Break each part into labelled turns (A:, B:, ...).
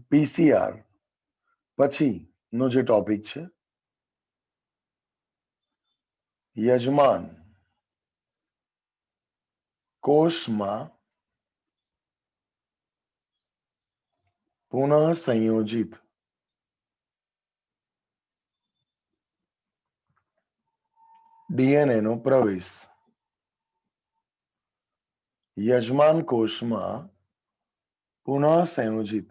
A: PCR પછી નો જે topic છે યજમાન કોષમાં પુનઃ સંયોજિત ડીએનએ નો પ્રવેશ. યજમાન કોષમાં પુનઃ સંયોજિત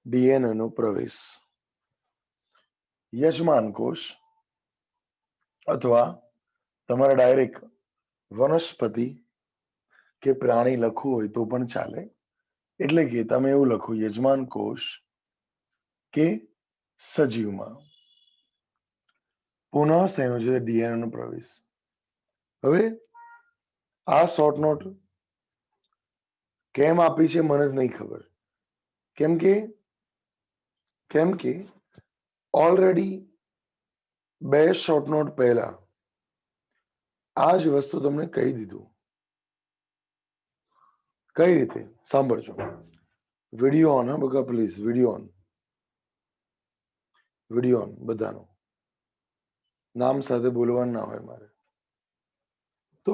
A: ડીએનએ નો પ્રવેશ. યજમાન કોષ અથવા તમારે ડાયરેક્ટ વનસ્પતિ કે પ્રાણી લખવું હોય તો પણ ચાલે. એટલે કે તમે એવું લખો યજમાન કોષ કે સજીવમાં પુનઃ સંયોજિત ડીએનએ નો પ્રવેશ. હવે આ શોર્ટ નોટ કેમ આપી છે મને જ નહીં ખબર. કેમ કે ઓલરેડી 2 શોર્ટ નોટ પહેલા આ જ વસ્તુ તમને કહી દીધું. કઈ રીતે સાંભળજો. વિડીયો ઓન બગા પ્લીઝ. વિડીયો ઓન બધાનો. નામ સાથે બોલવાનું ના હોય મારે. તો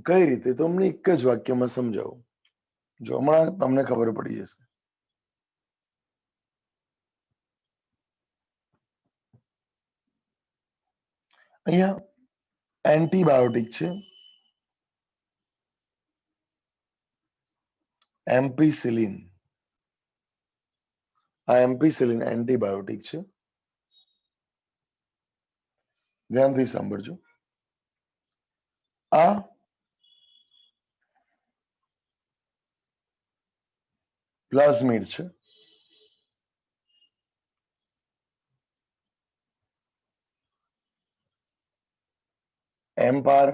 A: કઈ રીતે તો અમને એક જ વાક્યમાં સમજાવું. જો હમણાં તમને ખબર પડી જશે. અહીંયા એન્ટીબાયોટિક છે, એમ્પિસિલિન. આ એમ્પિસિલિન એન્ટીબાયોટિક છે. ધ્યાનથી સાંભળજો. આ પ્લાઝમિડ છે. એમ્પાર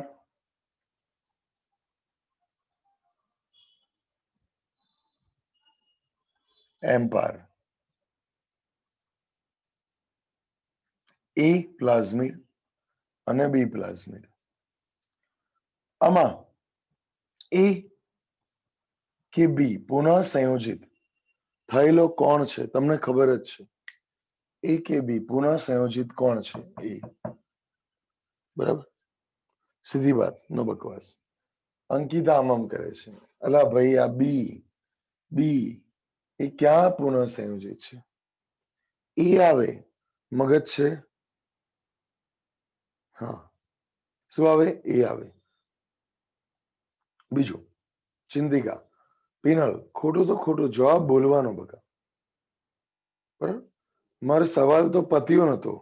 A: એ પ્લાઝમિડ અને બી પ્લાઝમિડ. આમાં એ કે બી પુનઃ સંયોજિત થયેલો કોણ છે તમને ખબર જ છે. એ કે બી પુનઃ સંયોજિત કોણ છે? એ. બરાબર, સીધી વાત, નો બકવાસ. અંકિતા આમ કરે છે. અલા ભાઈ આ બી એ ક્યાં પુનઃ સંયોજિત છે? એ આવે મગજ છે. હા, શું આવે? એ આવે. બીજું ચિંતિકા પિનલ ખોટું તો ખોટું જવાબ બોલવાનો બકા. બરાબર, મારો સવાલ તો પત્યો નતો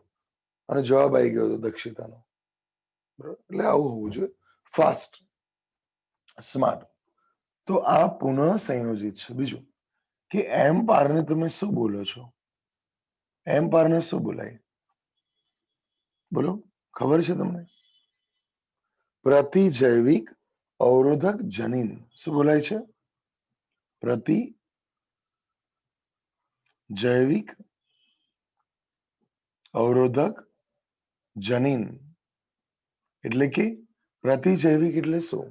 A: અને જવાબ આવી ગયો હતો દક્ષિતાનો. બરાબર, એટલે આવું હોવું જોઈએ. Fast, smart. તો આ પુનઃ સંયોજિત છે. બીજું કે એમ પારને તમે શું બોલો છો? એમ પારને શું બોલાય? બોલો, ખબર છે તમને? પ્રતિજૈવિક અવરોધક જનીન. શું બોલાય છે? પ્રતિજૈવિક અવરોધક જનીન. એટલે કે પ્રતિજૈવિક એટલે શું?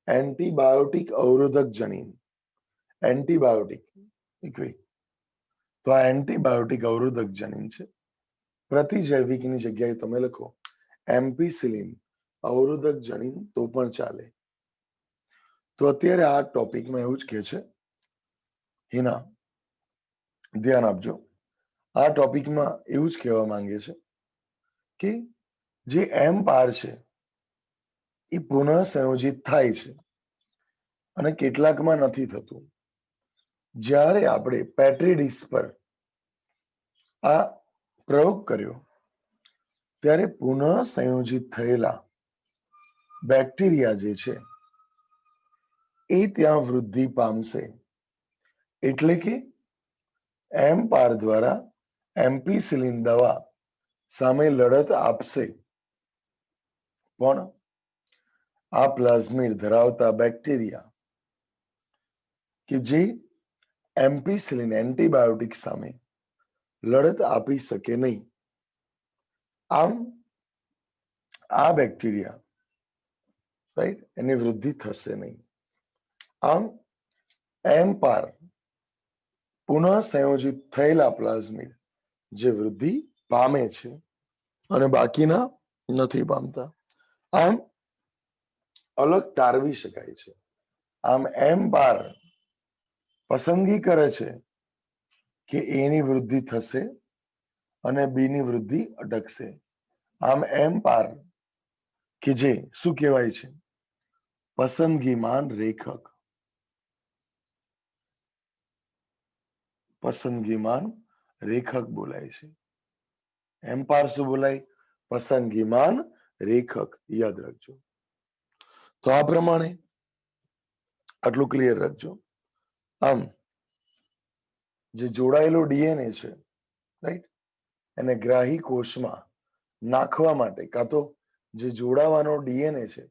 A: એન્ટીબાયોટિક અવરોધક જનીન. એન્ટીબાયોટિક તો આ એન્ટીબાયોટિક અવરોધક જનીન છે. પ્રતિજૈવિકની જગ્યાએ તમે લખો એમ્પિસિલિન અવરોધક જનીન તો પણ ચાલે. તો અત્યારે આ ટોપિકમાં એવું જ કે છે હિના, ધ્યાન આપજો. આ ટોપિકમાં એવું જ કહેવા માંગે છે કે જે એમ પાર છે એ પુનઃ સંયોજિત થાય છે અને કેટલાકમાં નથી થતું. જ્યારે આપણે પેટ્રી ડીશ પર આ પ્રયોગ કર્યો ત્યારે પુનઃ સંયોજિત થયેલા બેક્ટેરિયા જે છે એ ત્યાં વૃદ્ધિ પામશે. એટલે કે એમ પાર દ્વારા એમ્પિસિલિન દવા સામે લડત આપશે. પણ આ પ્લાઝમિડ ધરાવતા બેક્ટેરિયા કે જે એમ્પિસિલિન એન્ટીબાયોટિક સામે લડત આપી શકે નહીં. આમ આ બેક્ટેરિયા રાઈટ એની વૃદ્ધિ થશે નહીં. આમ એમ પાર પુનઃ સંયોજિત થયેલા પ્લાઝમિડ જે વૃદ્ધિ પામે છે અને બાકીના નથી પામતા. આમ અલગ તારવી શકાય છે. આમ એમ બાર પસંદગી કરે છે કે એ ની વૃદ્ધિ થશે અને બી ની વૃદ્ધિ અટકશે. આમ એમ પાર કે જે શું કહેવાય છે? પસંદગીમાન રેખક. પસંદગીમાન રેખક બોલાય છે. એમ પાર શું બોલાય? પસંદગીમાન રેખક. યાદ રાખજો. તો આ પ્રમાણે આટલું ક્લિયર રાખજો. આમ જે જોડાયેલો ડીએનએ છે, રાઈટ, એને ગ્રાહી કોષમાં નાખવા માટે, કાં તો જે જોડાવાનો ડીએનએ છે,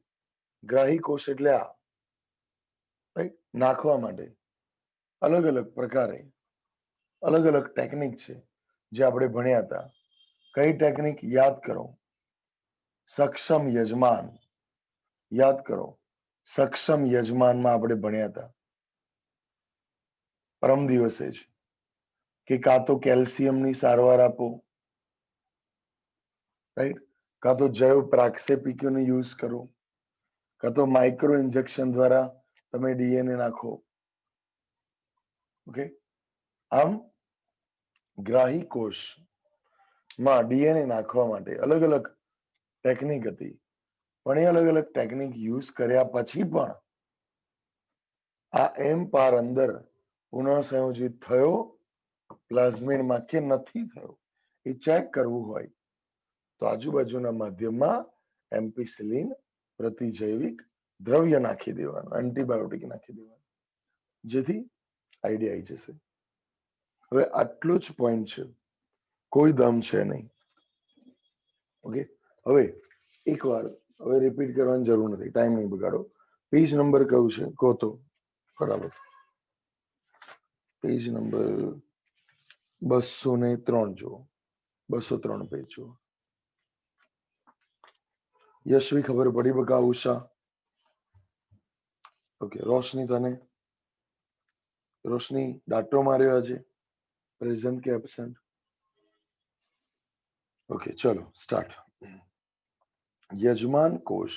A: ગ્રાહી કોષ એટલે આ, રાઈટ, નાખવા માટે અલગ અલગ પ્રકારે અલગ અલગ ટેકનિક છે જે આપણે ભણ્યા હતા. કઈ ટેકનિક? યાદ કરો. સક્ષમ યજમાન. યાદ કરો. સક્ષમ યજમાનમાં આપણે ભણ્યા હતા પરમ દિવસે જ કે કાં તો કેલ્શિયમની સારવાર આપો, રાઈટ, કાં તો જૈવ પ્રાક્ષેપિકનો યુઝ કરો, કાં તો માઇક્રો ઇન્જેક્શન દ્વારા તમે ડીએનએ નાખો. ઓકે. આમ ગ્રાહી કોષમાં ડીએનએ નાખવા માટે અલગ અલગ ટેકનિક હતી. પણ એ અલગ અલગ ટેકનિક યુઝ કર્યા પછી પણ આ એમ પાર અંદર પુનઃસંયોજિત થયો પ્લાઝમિડમાં કે નથી થયો એ ચેક કરવું હોય તો આજુબાજુના માધ્યમમાં એમ્પિસિલિન પ્રતિજૈવિક દ્રવ્ય નાખી દેવાનું, એન્ટીબાયોટિક નાખી દેવાનું, જેથી આઈડિયા આવી જશે. હવે આટલું જ પોઈન્ટ છે, કોઈ દમ છે નહીં. ઓકે. હવે એકવાર હવે રિપીટ કરવાની જરૂર નથી, ટાઈમ નહીં બગાડો. પેજ નંબર કયું છે કહો તો. બરાબર, પેજ નંબર 203 જુઓ. 203 પેજ જુઓ. યશવી ખબર પડી બકા? ઉષા? ઓકે. રોશની, તને? રોશની ડાટો માર્યો આજે? પ્રેઝન્ટ કે એબસેન્ટ? ઓકે, ચલો સ્ટાર્ટ. યજમાન કોષ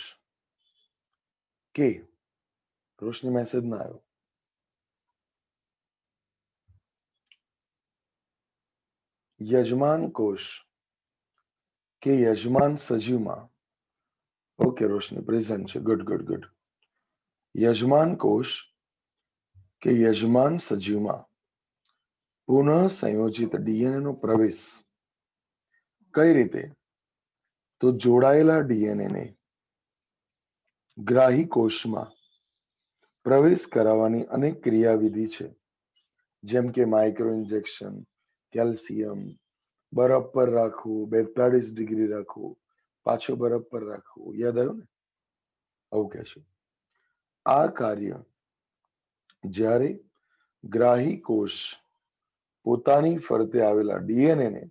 A: કે રોશની મેસેજ ના આવ્યો. યજમાન કોષ કે યજમાન સજીવમાં, ઓકે રોશની પ્રેઝન્ટ છે, ગુડ ગુડ ગુડ. યજમાન કોષ કે યજમાન સજીવમાં પુનઃ સંયોજિત ડીએનએ નો પ્રવેશ કઈ રીતે? તો જોડાયેલા ડીએનએ ને ગ્રાહી કોષમાં પ્રવેશ કરાવવાની અનેક ક્રિયાવિધિ છે, જેમ કે માઇક્રો ઇન્જેક્શન, કેલ્શિયમ, બરફ પર રાખવું, 42 ડિગ્રી રાખવું, પાછો બરફ પર રાખવું. યાદ આવ્યું ને? આવું કહેશું. આ કાર્ય જ્યારે ગ્રાહી કોષ પોતાની ફરતે આવેલા ડીએનએ ને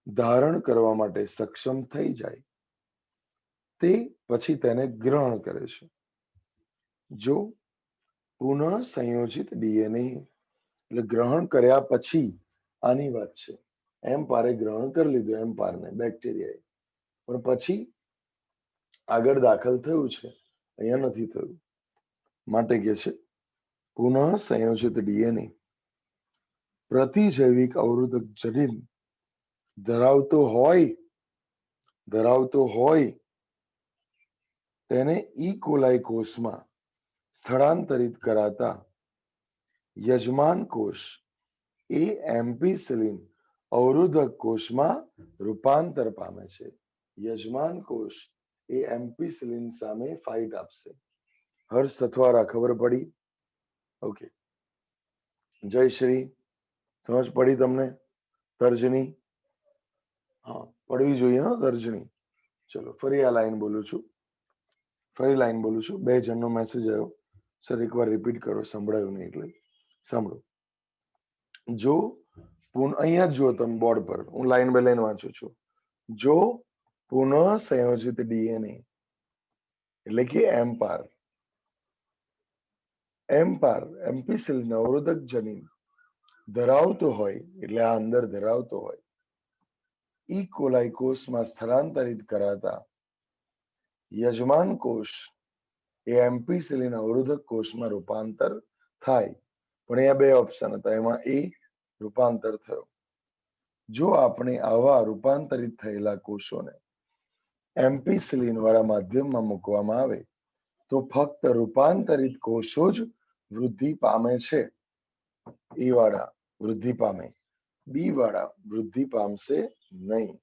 A: ધારણ કરવા માટે સક્ષમ થઈ જાય તે પછી તેને ગ્રહણ કરે છે. જો પુનઃ સંયોજિત ડીએનએ એટલે ગ્રહણ કર્યા પછી, આની વાત છે. એમ પારે ગ્રહણ કરી લીધું, એમ પારને બેક્ટેરિયાએ, પણ પછી આગળ દાખલ થયું છે, અહીંયા નથી થયું. માટે કે છે પુનઃ સંયોજિત ડીએનએ પ્રતિજૈવિક અવરોધક જનીન ધરાવતો હોય તેને ઈ કોલાઈ કોષમાં સ્થળાંતરિત કરાતા યજમાન કોષ એ એમ્પિસિલિન અવરોધક કોષમાં રૂપાંતર પામે છે. યજમાન કોષ એ એમ્પિસિલિન સામે ફાઇટ આપશે. હર્ષ સથવારા ખબર પડી? ઓકે. જયશ્રી સમજ પડી તમને? તર્જની? હા, પડવી જોઈએ ને તર્જની. ચલો ફરી આ લાઈન બોલું છું, બે જણનો મેસેજ આવ્યો, સર એકવાર રિપીટ કરો, સંભળાયું નહીં એટલે. સાંભળો. જો અહીંયા જ જુઓ તમે બોર્ડ પર, હું લાઈન બાય લાઈન વાંચું છું. જો પુનઃ સંયોજિત ડીએનએ એટલે કે એમ્પાર એમ્પિસિલિન અવરોધક જનીન ધરાવતો હોય એટલે આ અંદર ધરાવતો હોય ઈ કોલાઈ કોષમાં સ્થળાંતરિત કરાતા યજમાન કોષ એ એમ્પીસિલિન અવરોધક કોષમાં રૂપાંતર થાય. પણ અહીંયા બે ઓપ્શન હતા, એમાં એ રૂપાંતર થયો. જો આપણે આવા રૂપાંતરિત થયેલા કોષોને એમ્પીસિલિન વાળા માધ્યમમાં મૂકવામાં આવે તો ફક્ત રૂપાંતરિત કોષો જ વૃદ્ધિ પામે છે. એ વાળા વૃદ્ધિ પામે, બી વાળા વૃદ્ધિ પામશે નહીં,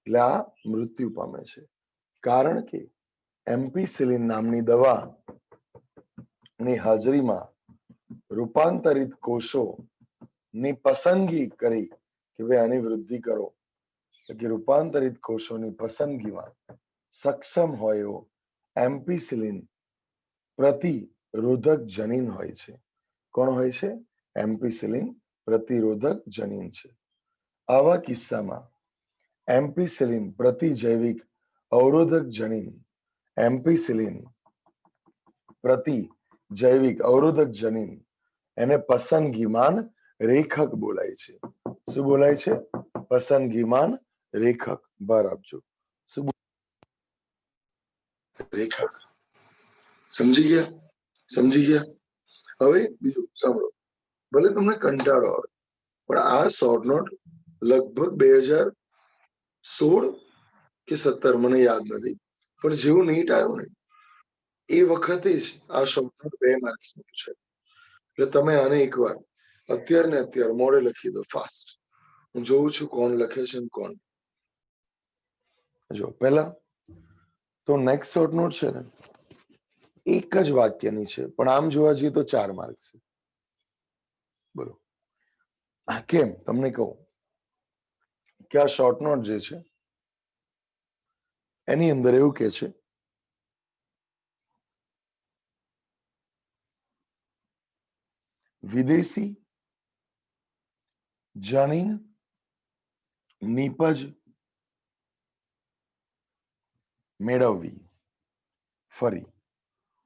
A: એટલે આ મૃત્યુ પામે છે. કારણ કે એમ્પીસિલિન નામની દવા ની હાજરીમાં રૂપાંતરિત કોષો ની પસંદગી કરી કે ભાઈ આની વૃદ્ધિ કરો, કે રૂપાંતરિત કોષોની પસંદગીમાં સક્ષમ હોય એવો એમ્પીસિલિન પ્રતિરોધક જનીન હોય છે. કોણ હોય છે? એમ્પીસિલિન પ્રતિરોધક જનીન છે. આવા કિસ્સામાં એમ્પીસિલિન પ્રતિજૈવિક અવરોધક જનીન, એમ્પીસિલિન પ્રતિજૈવિક અવરોધક જનીન એને પસંદગીમાન રેખક બોલાય છે. શું બોલાય છે? પસંદગીમાન રેખક. ભાર આપજો. શું રેખક? સમજી ગયા? સમજી ગયા? હવે બીજું સાંભળો, ભલે તમને કંટાળો આવે પણ આ શોર્ટ નોટ લગભગ 2016 કે 17 મને યાદ નથી, પણ જેવું નીટ આવ્યું ને એ વખતે જ આ શોર્ટ નોટ 2 માર્ક્સ નું છે. એટલે તમે આને એકવાર અત્યારે ને અત્યારે મોડે લખી દો ફાસ્ટ. હું જોઉં છું કોણ લખે છે ને કોણ. જો પહેલા તો નેક્સ્ટ શોર્ટ નોટ છે ને એક જ વાક્યની છે, પણ આમ જોવા જઈએ તો 4 માર્ક છે. બોલો કેમ? તમને કહું કે આ શોર્ટ નોટ જે છે એની અંદર એવું કે છે વિદેશી જનીન નીપજ મેળવવી. ફરી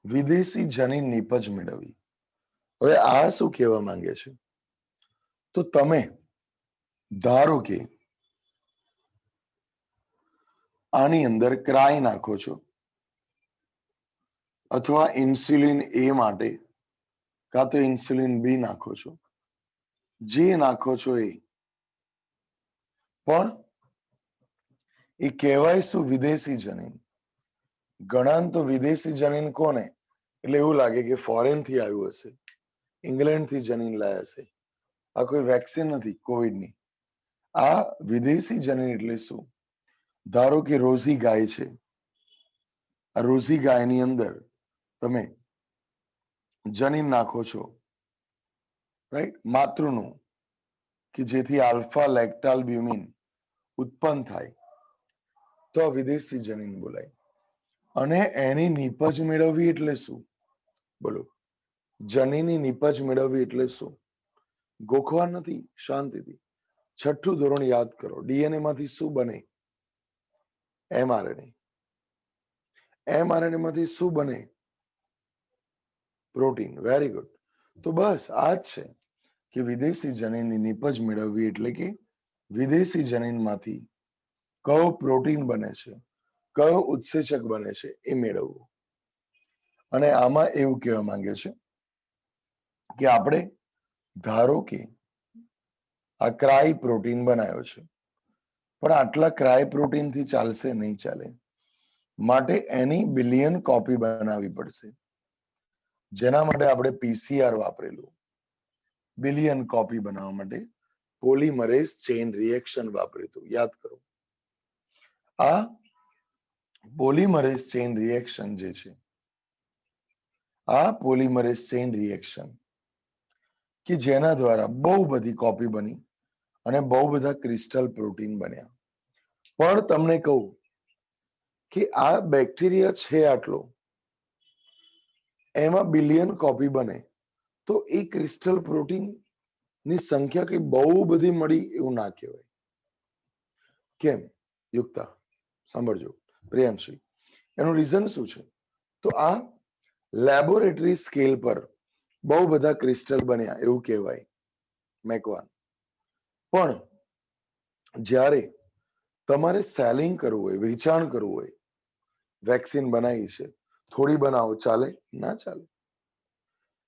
A: વિદેશી જનીન નીપજ મેળવવી. હવે આ શું કહેવા માંગે છે? તો તમે ધારો કે આની અંદર ક્રાય નાખો છો અથવા ઇન્સ્યુલિન એ માટે કાં તો ઇન્સ્યુલિન બી નાખો છો, જે નાખો છો એ, પણ એ કહેવાય શું? વિદેશી જનીન. ઘણા તો વિદેશી જનીન કોને એટલે એવું લાગે કે ફોરેન થી આવ્યું હશે, ઇંગ્લેન્ડ થી જનીન લાયા હશે. આ કોઈ વેક્સિન નથી કોવિડની. આ વિદેશી જનીન એટલે શું? ધારો કે રોઝી ગાય છે, આ રોઝી ગાયની અંદર તમે જનીન નાખો છો, રાઈટ, માતૃનું, કે જેથી આલ્ફા લેક્ટાલ્બ્યુમિન ઉત્પન્ન થાય, તો આ વિદેશી જનીન બોલાય. અને એની નીપજ મેળવવી એટલે શું? બોલો, જનીનની નીપજ મેળવવી એટલે શું? ગોખવા નથી, શાંતિથી 6ઠું ધોરણ યાદ કરો. ડીએનએ માંથી શું બને? એમઆરએનએ. એમઆરએનએ માંથી શું બને? પ્રોટીન. Very good. તો બસ આ જ છે કે વિદેશી જનીનની નીપજ મેળવવી એટલે કે વિદેશી જનીનમાંથી કયો પ્રોટીન બને છે, કયો ઉત્સેચક બને છે એ મેળવવું. અને આમાં એવું કહેવા માંગે છે કે આપણે ધારો કે આ ક્રાય પ્રોટીન બનાવ્યો છે, પણ આટલા ક્રાય પ્રોટીન થી ચાલશે નહીં, ચાલે. માટે એની બિલિયન કોપી બનાવવી પડશે, જેના માટે આપણે પીસીઆર વાપરેલું. બિલિયન કોપી બનાવવા માટે પોલીમરેઝ ચેઇન રિએક્શન વાપર્યું. યાદ કરો, આ પોલીમરેઝ ચેઇન રિએક્શન જે છે, આ પોલીમરેઝ ચેઇન રિએક્શન કે જેના દ્વારા બહુ બધી કોપી બની અને બહુ બધા ક્રિસ્ટલ પ્રોટીન બન્યા. પણ તમને કહું કે આ બેક્ટેરિયા છે આટલો, એમાં બિલિયન કોપી બને તો એ ક્રિસ્ટલ પ્રોટીન ની સંખ્યા કઈ બહુ બધી મળી એવું ના કહેવાય. કેમ? યુક્તા સાંભળજો, પ્રિયાંશી. એનું રીઝન શું છે? તો આ લેબોરેટરી સ્કેલ પર બહુ બધા ક્રિસ્ટલ બન્યા એવું કહેવાય. મેકવાન. પણ જ્યારે તમારે સેલિંગ કરવું હોય, વેચાણ કરવું હોય, વેક્સિન બનાવી છે, થોડી બનાવો ચાલે? ના ચાલે.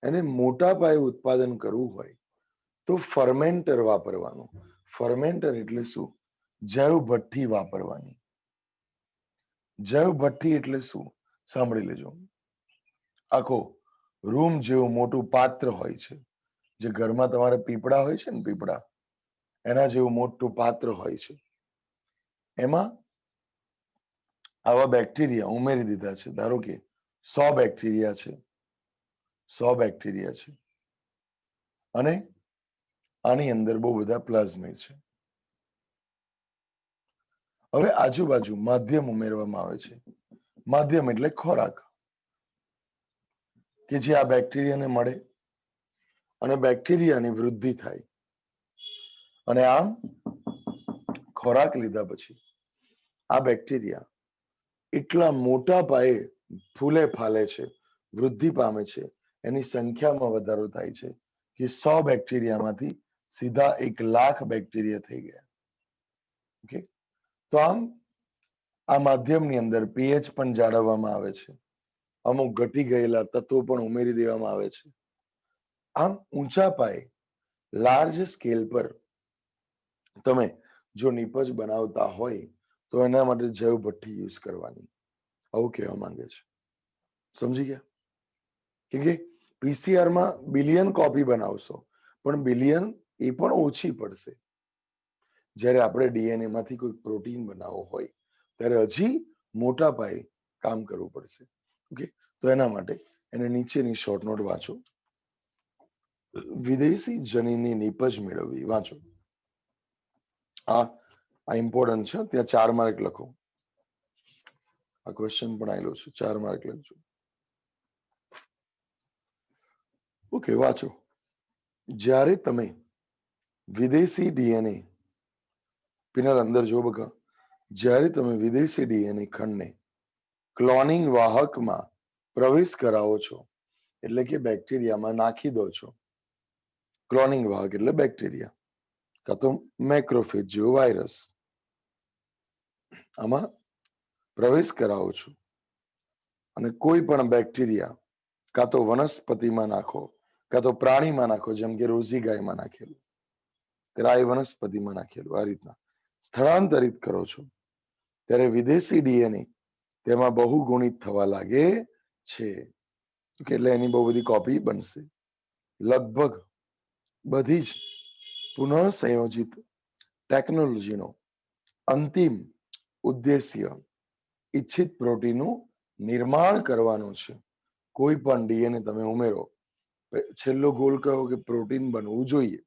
A: એને મોટા પાયે ઉત્પાદન કરવું હોય તો ફર્મેન્ટર વાપરવાનું. ફર્મેન્ટર એટલે શું? જૈવ ભઠ્ઠી વાપરવાની. જૈવ ભઠ્ઠી એટલે શું? સાંભળી લેજો. આખો રૂમ જેવું મોટું પાત્ર હોય છે. જે ઘરમાં તમારે પીપળા હોય છે ને, પીપળા એના જેવું મોટું પાત્ર હોય છે. એમાં આવા બેક્ટેરિયા ઉમેરી દીધા છે. ધારો કે 100 બેક્ટેરિયા છે, 100 બેક્ટેરિયા છે, અને આની અંદર બહુ બધા પ્લાઝમિડ છે. હવે આજુબાજુ માધ્યમ ઉમેરવામાં આવે છે. માધ્યમ એટલે ખોરાક, કે જે આ બેક્ટેરિયાને મળે અને બેક્ટેરિયાની વૃદ્ધિ થાય. અને આમ ખોરાક લીધા પછી આ બેક્ટેરિયા એટલા મોટા પાયે ફૂલે ફાલે છે, વૃદ્ધિ પામે છે, એની સંખ્યામાં વધારો થાય છે કે 100 બેક્ટેરિયામાંથી સીધા 1,00,000 બેક્ટેરિયા થઈ ગયા. ઓકે, તો આમ આ માધ્યમની અંદર પીએચ પણ જાળવવામાં આવે છે. અમુક ઘટી ગયેલા તત્વો પણ ઉમેરી દેવામાં આવે છે. આમ ઊંચા પાયે લાર્જ સ્કેલ પર તમે જો નિપજ બનાવતા હોય તો એના માટે જૈવ ભઠ્ઠી યુઝ કરવાની, આવું કહેવા માંગે છે. સમજી ગયા? કેમ કે પીસીઆરમાં બિલિયન કોપી બનાવશો પણ બિલિયન એ પણ ઓછી પડશે. જ્યારે આપણે ડીએનએ માંથી કોઈ પ્રોટીન બનાવવો હોય ત્યારે હજી મોટા પાયે કામ કરવું પડશે. ઓકે, તો એના માટે એને નીચેની શોર્ટ નોટ વાંચો. વિદેશી જનીનની નીપજ મેળવવી, વાંચો. આ ઇમ્પોર્ટન્ટ છે. ત્યાં 4 માર્ક લખો. આ ક્વેશ્ચન પણ આવેલો છે, 4 માર્ક લખજો. ઓકે, વાંચો. જ્યારે તમે વિદેશી ડીએનએ પિનલ અંદર જો બકા, જ્યારે તમે વિદેશી ડીએનએ ખંડને ક્લોનિંગ વાહકમાં પ્રવેશ કરાવો છો, એટલે કે બેક્ટેરિયામાં નાખી દો છો. ક્લોનિંગ વાહક એટલે બેક્ટેરિયા કાં તો મેક્રોફેજ જેવો વાયરસ, આમાં પ્રવેશ કરાવો છો અને કોઈ પણ બેક્ટેરિયા કાં તો વનસ્પતિમાં નાખો કાં તો પ્રાણીમાં નાખો, જેમ કે રોઝી ગાયમાં નાખેલું, ગ્રાય વનસ્પતિમાં નાખેલું, આ રીતના સ્થળાંતરિત કરો છો ત્યારે વિદેશી ડીએનએ તેમાં બહુગુણિત થવા લાગે છે. એટલે એની બહુ બધી કોપી બનશે. લગભગ બધી જ પુનઃ સંયોજિત ટેકનોલોજીનો અંતિમ ઉદ્દેશ્ય ઈચ્છિત પ્રોટીનનું નિર્માણ કરવાનું છે. કોઈ પણ ડીએનએ તમે ઉમેરો, છેલ્લો ગોલ કયો કે પ્રોટીન બનવું જોઈએ.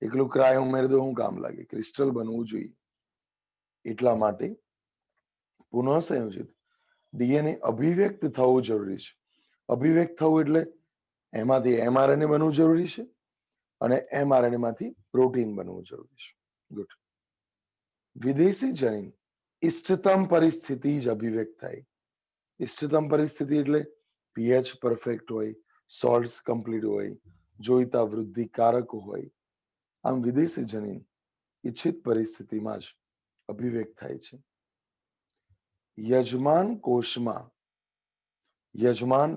A: એકલું ક્રાય ઉમેરી દો શું કામ લાગે? ક્રિસ્ટલ બનવું જોઈએ. એટલા માટે પુનઃ સંયોજિત ડીએનએ અભિવ્યક્ત થવું જરૂરી છે. અભિવ્યક્ત થવું એટલે એમાંથી એમઆરએનએ બનવું જરૂરી છે અને એમઆરએનએ માંથી પ્રોટીન બનવું જરૂરી છે. ગુડ. વિદેશી જનીન ઇષ્ટતમ પરિસ્થિતિ જ અભિવ્યક્ત થાય. ઇષ્ટતમ પરિસ્થિતિ એટલે પીએચ પરફેક્ટ હોય, સોલ્ટ્સ કમ્પ્લીટ હોય, જોઈતા વૃદ્ધિકારક હોય. આમ વિદેશી જનીન ઈચ્છિત પરિસ્થિતિમાં જ અભિવ્યક્ત થાય છે. યજમાન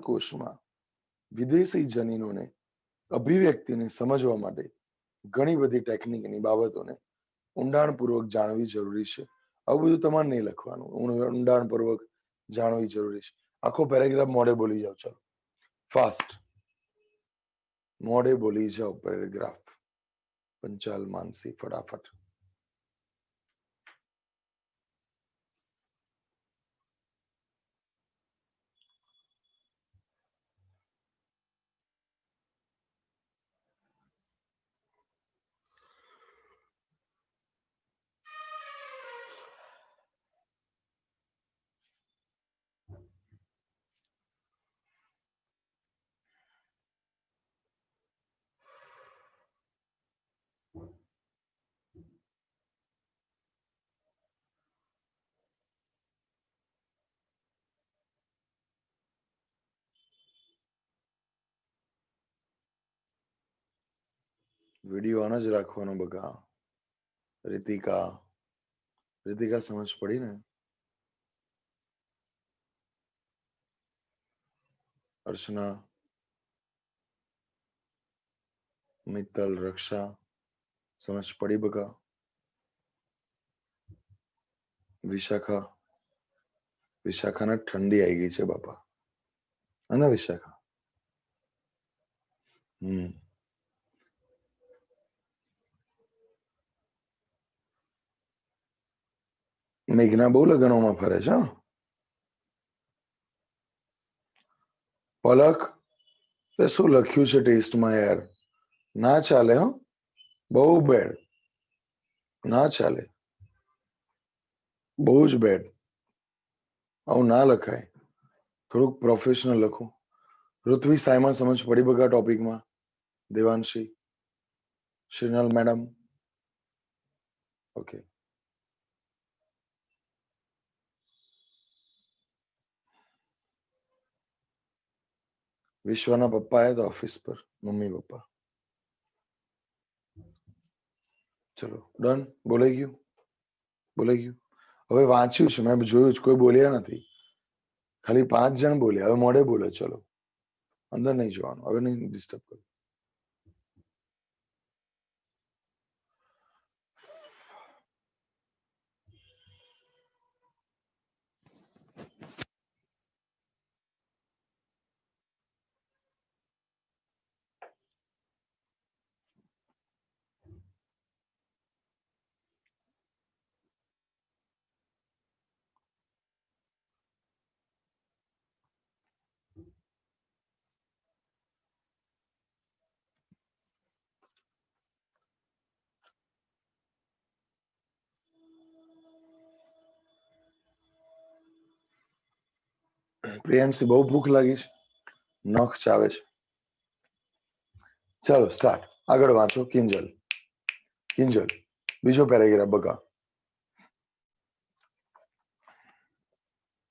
A: કોષમાં વિદેશી જનીનોને અભિવ્યક્તિને સમજવા માટે ઘણી બધી ટેકનિકની બાબતોને ઊંડાણપૂર્વક જાણવી જરૂરી છે. આવું બધું તમારે નહીં લખવાનું, ઊંડાણપૂર્વક જાણવી જરૂરી છે. આખો પેરેગ્રાફ મોડે બોલી જાઓ. ચાલો ફાસ્ટ મોડે બોલી જાઓ પેરેગ્રાફ. પંચાલ માનસી ફટાફટ. વિડીયો ઓન જ રાખવાનો બકા. રીતિકા રીતિકા સમજ પડી ને? અર્ચના, મિત્તલ, રક્ષા સમજ પડી બકા? વિશાખા વિશાખાને ઠંડી આવી ગઈ છે બાપા. અને વિશાખા મેઘના બહુ લગ્નોમાં ફરે છે. પલક તે શું લખ્યું છે ટેસ્ટમાં યાર? ના ચાલે હો, બહુ બેડ. ના ચાલે, બહુ જ બેડ. આવું ના લખાય, થોડુંક પ્રોફેશનલ લખો. ઋત્વી સાયમાં સમજ પડી બગા ટોપિકમાં? Devanshi, Shrinal madam, okay. વિશ્વના પપ્પા આયા તો ઓફિસ પર, મમ્મી પપ્પા. ચલો ડન. બોલાઈ ગયું, બોલાઈ ગયું. હવે વાંચ્યું છે મેં, જોયું કોઈ બોલ્યા નથી. ખાલી 5 જણ બોલ્યા. હવે મોડે બોલે. ચલો અંદર નહીં જવાનું, હવે નહીં ડિસ્ટર્બ કરો. પ્રિયાંશી બહુ ભૂખ લાગી છે, નખ ચાવે છે. ચાલો સ્ટાર્ટ. આગળ વાંચો. કિંજલ, કિંજલ બીજો પેરેગ્રાફ બગા.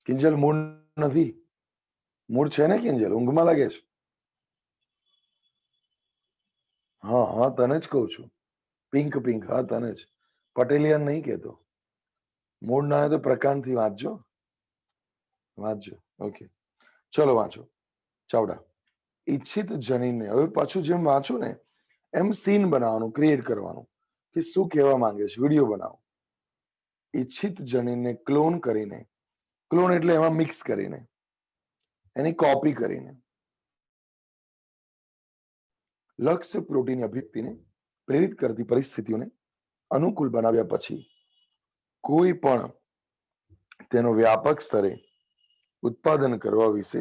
A: કિંજલ મૂડ નથી? મૂડ છે ને કિંજલ? ઊંઘમાં લાગે છે? હા હા તને જ કહું છું. પિંક પિંક, હા તને જ. પટેલિયન નહીં કેતો. મૂડ ના હોય તો પ્રકાંડથી વાંચજો, વાંચજો. ઓકે ચલો વાંચો. ચાવડા, ઈચ્છિત જનીનને, હવે પાછું જેમ વાંચું ને એમ સીન બનાવવાનું, ક્રિએટ કરવાનું કે શું કહેવા માંગે છે. વિડીયો બનાવો. ઈચ્છિત જનીનને ક્લોન કરીને, ક્લોન એટલે એમાં મિક્સ કરીને, એની કોપી કરીને લક્ષ્ય પ્રોટીન અભિવ્યક્તિને પ્રેરિત કરતી પરિસ્થિતિઓને અનુકૂળ બનાવ્યા પછી કોઈ પણ તેનો વ્યાપક સ્તરે ઉત્પાદન કરવા વિશે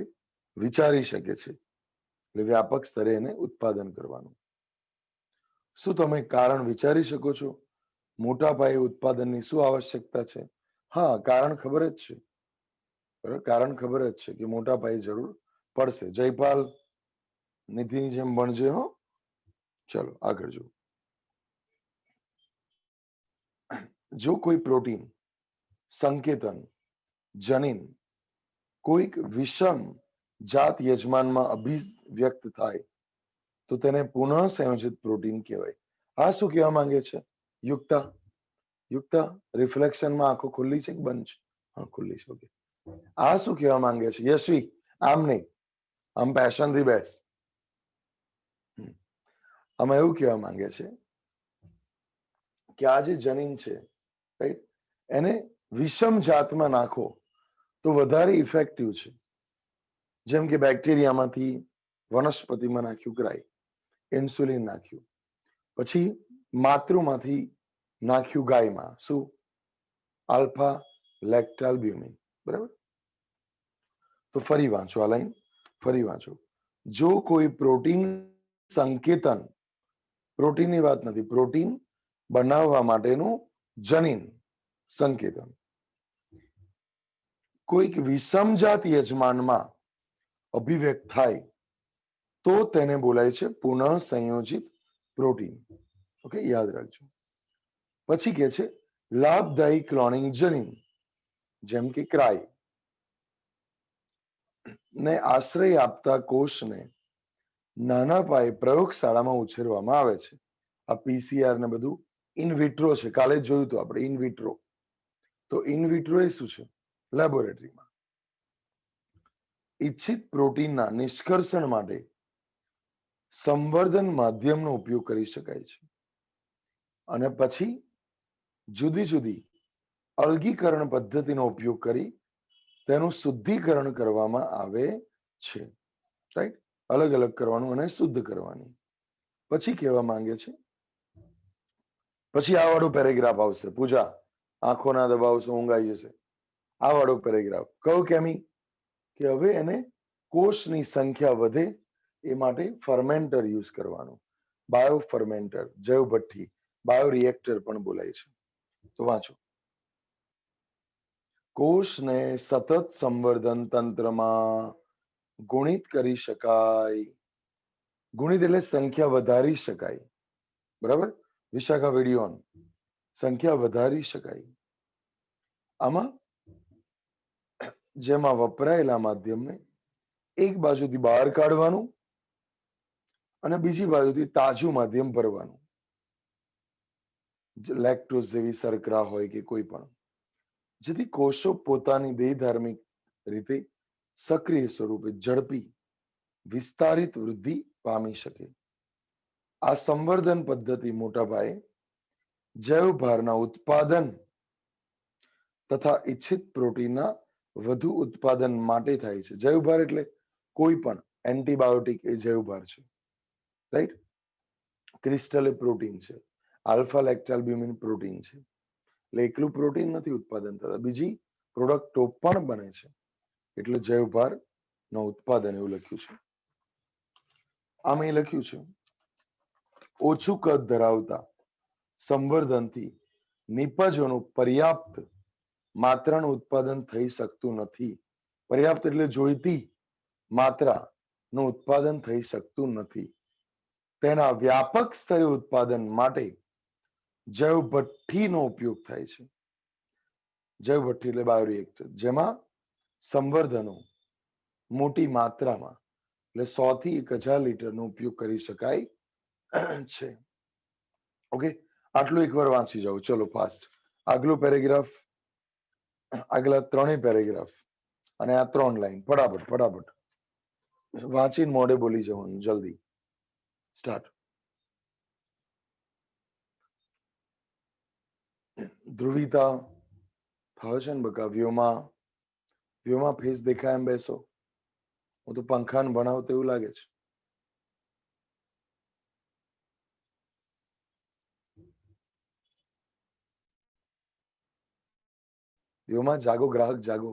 A: વિચારી શકે છે. એટલે વ્યાપક સ્તરે એને ઉત્પાદન કરવાનું. શું તમે કારણ વિચારી શકો છો? મોટા પાયે ઉત્પાદનની શું આવશ્યકતા છે? હા, કારણ ખબર જ છે. બરાબર, કારણ ખબર જ છે કે મોટા પાયે જરૂર પડશે. જયપાલ, નિધિની જેમ ભણજે હો. ચલો આગળ જો. જો કોઈ પ્રોટીન સંકેતન જનીન કોઈક વિષમ જાત યજમાનમાં અભિવ્યક્ત થાય તો તેને પુનઃ સંયોજિત પ્રોટીન કહેવાય. આ શું કહેવા માંગે છે? યુક્તા, યુક્તા રિફ્લેક્શનમાં આંખો ખુલ્લી છે કે બંધ છે? હા ખુલ્લી છે. ઓકે. આ શું કહેવા માંગે છે? યશવી, આમ નહીં, આમ પેશનથી બેસ. આમાં એવું કહેવા માંગે છે કે આ જે જનીન છે, રાઈટ, એને વિષમ જાતમાં નાખો તો વધારે ઇફેક્ટિવ છે. જેમ કે બેક્ટેરિયામાંથી વનસ્પતિમાં નાખ્યું ગ્રાય, ઇન્સ્યુલિન નાખ્યું, પછી માતૃમાંથી નાખ્યું ગાયમાં, શું? આલ્ફા લેક્ટાલ્બ્યુમિન. બરાબર. તો ફરી વાંચો આ લાઈન, ફરી વાંચો. જો કોઈ પ્રોટીન સંકેતન, પ્રોટીનની વાત નથી, પ્રોટીન બનાવવા માટેનું જનીન સંકેતન કોઈક વિષમજાત યજમાનમાં અભિવ્યક્ત થાય તો તેને બોલાય છે પુનઃ સંયોજિત પ્રોટીન. ઓકે, યાદ રાખજો. પછી કે છે લાભદાયી ક્લોનિંગ જનીન, જેમ કે ક્રાય ને આશ્રય આપતા કોષને નાના પાયે પ્રયોગશાળામાં ઉછેરવામાં આવે છે. આ પીસીઆર ને બધું ઇન વિટ્રો છે. કાલે જ જોયું હતું આપણે ઇન વિટ્રો. તો ઇન વિટ્રો એ શું છે? લેબોરેટરીમાં ઈચ્છિત પ્રોટીનના નિષ્કર્ષણ માટે સંવર્ધન માધ્યમનો ઉપયોગ કરી શકાય છે અને પછી જુદી જુદી અલગીકરણ પદ્ધતિનો ઉપયોગ કરી તેનું શુદ્ધિકરણ કરવામાં આવે છે. રાઈટ? અલગ અલગ કરવાનું અને શુદ્ધ કરવાની. પછી કહેવા માંગે છે, પછી આ વાળો પેરેગ્રાફ આવશે. પૂજા આંખો ના દબાવશો, ઊંઘ આવી જશે. આ વાળો પેરેગ્રાફ કયો કેમી? કે હવે એને કોષની સંખ્યા વધે એ માટે ફર્મેન્ટર યુઝ કરવાનું. બાયો ફર્મેન્ટર, જૈવ ભઠ્ઠી, બાયો રિએક્ટર પણ બોલાય છે. તો વાંચો. કોષને સતત સંવર્ધન તંત્રમાં ગુણિત કરી શકાય. ગુણિત એટલે સંખ્યા વધારી શકાય. બરાબર? વિશાખા વિડીયો ઓન. સંખ્યા વધારી શકાય. આમાં જેમાં વપરાયેલા માધ્યમને એક બાજુથી બહાર કાઢવાનું અને બીજી બાજુથી તાજું માધ્યમ ભરવાનું. લેક્ટોઝ જેવી શર્કરા હોય કે કોઈ પણ, જેથી કોષો પોતાની દેહધાર્મિક રીતે સક્રિય સ્વરૂપે ઝડપી વિસ્તારિત વૃદ્ધિ પામી શકે. આ સંવર્ધન પદ્ધતિ મોટા પાયે જૈવ ભારના ઉત્પાદન તથા ઈચ્છિત પ્રોટીનના વધુ ઉત્પાદન માટે થાય છે. જૈવ ભાર એટલે કોઈ પણ એન્ટીબાયોટિક એ જૈવ ભાર છે. રાઈટ? ક્રિસ્ટલ એ પ્રોટીન છે. આલ્ફા લેક્ટાલ્બ્યુમિન પ્રોટીન છે. એટલે એકલું પ્રોટીન નથી ઉત્પાદન થતા, બીજી પ્રોડક્ટો પણ બને છે. એટલે જૈવ ભાર નો ઉત્પાદન એવું લખ્યું છે. આમ એ લખ્યું છે, ઓછું કદ ધરાવતા સંવર્ધનથી નિપજોનું પર્યાપ્ત માત્રાનું ઉત્પાદન થઈ શકતું નથી. પર્યાપ્ત એટલે જોઈતી માત્રાનું ઉત્પાદન થઈ શકતું નથી. તેના વ્યાપક સ્તરે ઉત્પાદન માટે જૈવ ભઠ્ઠીનો ઉપયોગ થાય છે. જૈવ ભઠ્ઠી એટલે બાયોરિએક્ટર, જેમાં સંવર્ધનો મોટી માત્રામાં એટલે 100 થી 1000 લીટરનો ઉપયોગ કરી શકાય છે. ઓકે, આટલું એકવાર વાંચી જાઓ. ચલો ફાસ્ટ. આગલો પેરેગ્રાફ, આગલા ત્રણેય પેરેગ્રાફ અને આ 3 લાઈન ફટાફટ વાંચીને મોઢે બોલી જવાનું. જલ્દી સ્ટાર્ટ. ધ્રુવિતા ફાવે છે ને બકા? વ્યોમાં ફેસ દેખાય એમ બેસો. હું તો પંખાને ભણાવતો એવું લાગે છે. વ્યોમાં જાગો, ગ્રાહક જાગો.